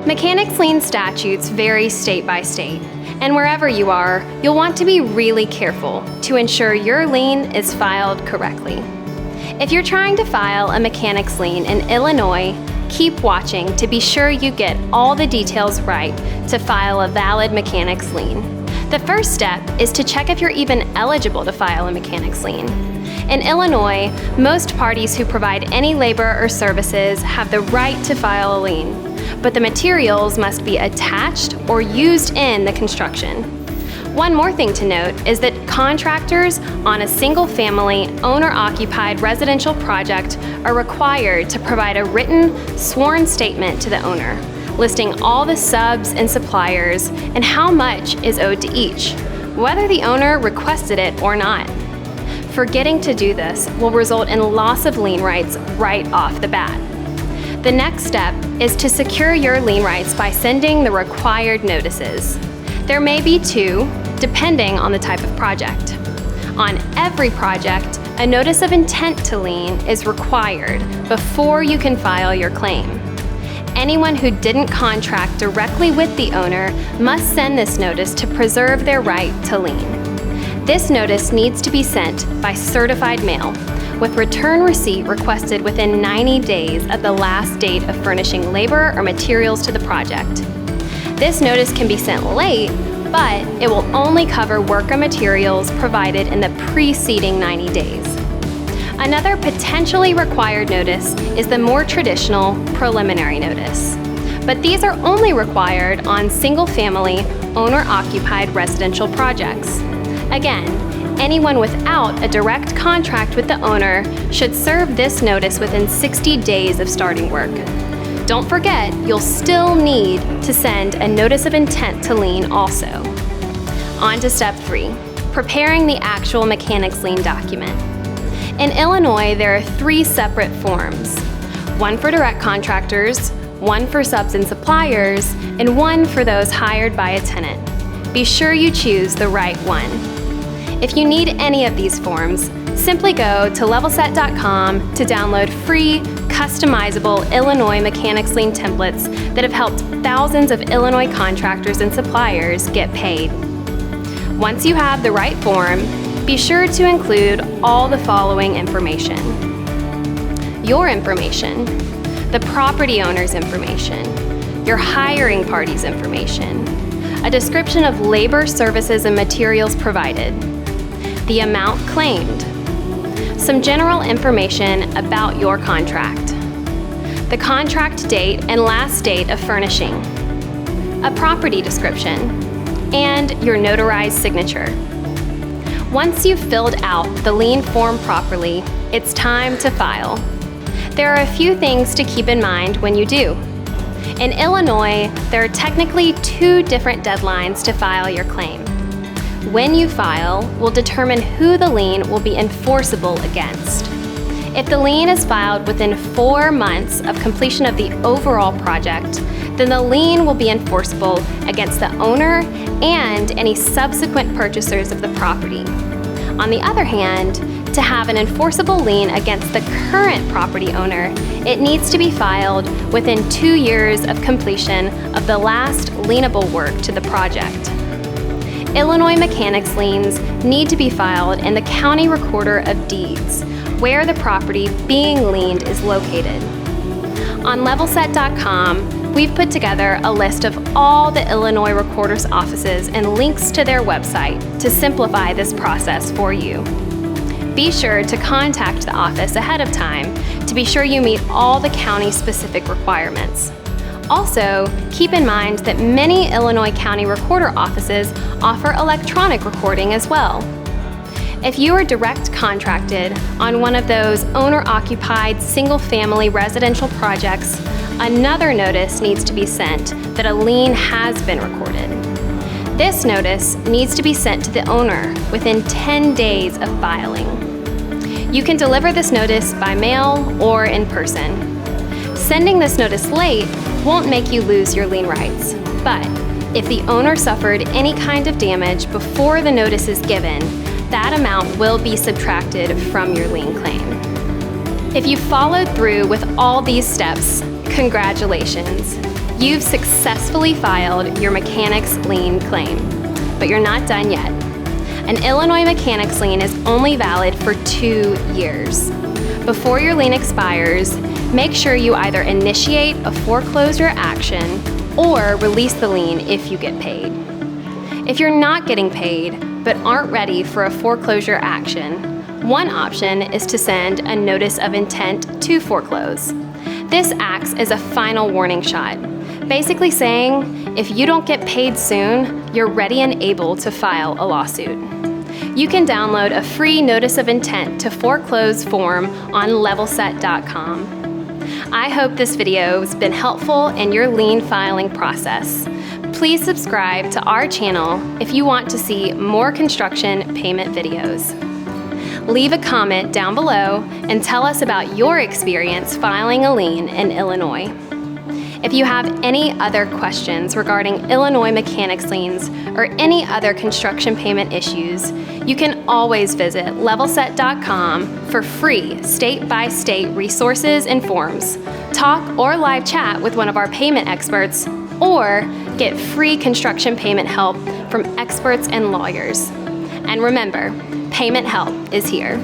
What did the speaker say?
Mechanics lien statutes vary state by state, and wherever you are, you'll want to be really careful to ensure your lien is filed correctly. If you're trying to file a mechanics lien in Illinois, keep watching to be sure you get all the details right to file a valid mechanics lien. The first step is to check if you're even eligible to file a mechanics lien. In Illinois, most parties who provide any labor or services have the right to file a lien, but the materials must be attached or used in the construction. One more thing to note is that contractors on a single-family, owner-occupied residential project are required to provide a written, sworn statement to the owner, listing all the subs and suppliers and how much is owed to each, whether the owner requested it or not. Forgetting to do this will result in loss of lien rights right off the bat. The next step is to secure your lien rights by sending the required notices. There may be 2, depending on the type of project. On every project, a notice of intent to lien is required before you can file your claim. Anyone who didn't contract directly with the owner must send this notice to preserve their right to lien. This notice needs to be sent by certified mail, with return receipt requested within 90 days of the last date of furnishing labor or materials to the project. This notice can be sent late, but it will only cover work or materials provided in the preceding 90 days. Another potentially required notice is the more traditional preliminary notice, but these are only required on single-family, owner-occupied residential projects. Again, anyone without a direct contract with the owner should serve this notice within 60 days of starting work. Don't forget, you'll still need to send a notice of intent to lien also. On to step 3, preparing the actual mechanics lien document. In Illinois, there are 3 separate forms, one for direct contractors, one for subs and suppliers, and one for those hired by a tenant. Be sure you choose the right one. If you need any of these forms, simply go to levelset.com to download free, customizable Illinois mechanics lien templates that have helped thousands of Illinois contractors and suppliers get paid. Once you have the right form, be sure to include all the following information: your information, the property owner's information, your hiring party's information, a description of labor, services, and materials provided, the amount claimed, some general information about your contract, the contract date and last date of furnishing, a property description, and your notarized signature. Once you've filled out the lien form properly, it's time to file. There are a few things to keep in mind when you do. In Illinois, there are technically 2 different deadlines to file your claim. When you file will determine who the lien will be enforceable against. If the lien is filed within 4 months of completion of the overall project, then the lien will be enforceable against the owner and any subsequent purchasers of the property. On the other hand, to have an enforceable lien against the current property owner, it needs to be filed within 2 years of completion of the last lienable work to the project. Illinois mechanics liens need to be filed in the County Recorder of Deeds, where the property being liened is located. On levelset.com, we've put together a list of all the Illinois Recorder's offices and links to their website to simplify this process for you. Be sure to contact the office ahead of time to be sure you meet all the county-specific requirements. Also, keep in mind that many Illinois County Recorder offices offer electronic recording as well. If you are direct contracted on one of those owner-occupied single-family residential projects, another notice needs to be sent that a lien has been recorded. This notice needs to be sent to the owner within 10 days of filing. You can deliver this notice by mail or in person. Sending this notice late won't make you lose your lien rights, but if the owner suffered any kind of damage before the notice is given, that amount will be subtracted from your lien claim. If you followed through with all these steps, congratulations. You've successfully filed your mechanics lien claim, but you're not done yet. An Illinois mechanics lien is only valid for 2 years. Before your lien expires, make sure you either initiate a foreclosure action or release the lien if you get paid. If you're not getting paid but aren't ready for a foreclosure action, one option is to send a notice of intent to foreclose. This acts as a final warning shot, basically saying if you don't get paid soon, you're ready and able to file a lawsuit. You can download a free notice of intent to foreclose form on levelset.com. I hope this video has been helpful in your lien filing process. Please subscribe to our channel if you want to see more construction payment videos. Leave a comment down below and tell us about your experience filing a lien in Illinois. If you have any other questions regarding Illinois mechanics liens or any other construction payment issues, you can always visit levelset.com for free state-by-state resources and forms, talk or live chat with one of our payment experts, or get free construction payment help from experts and lawyers. And remember, payment help is here.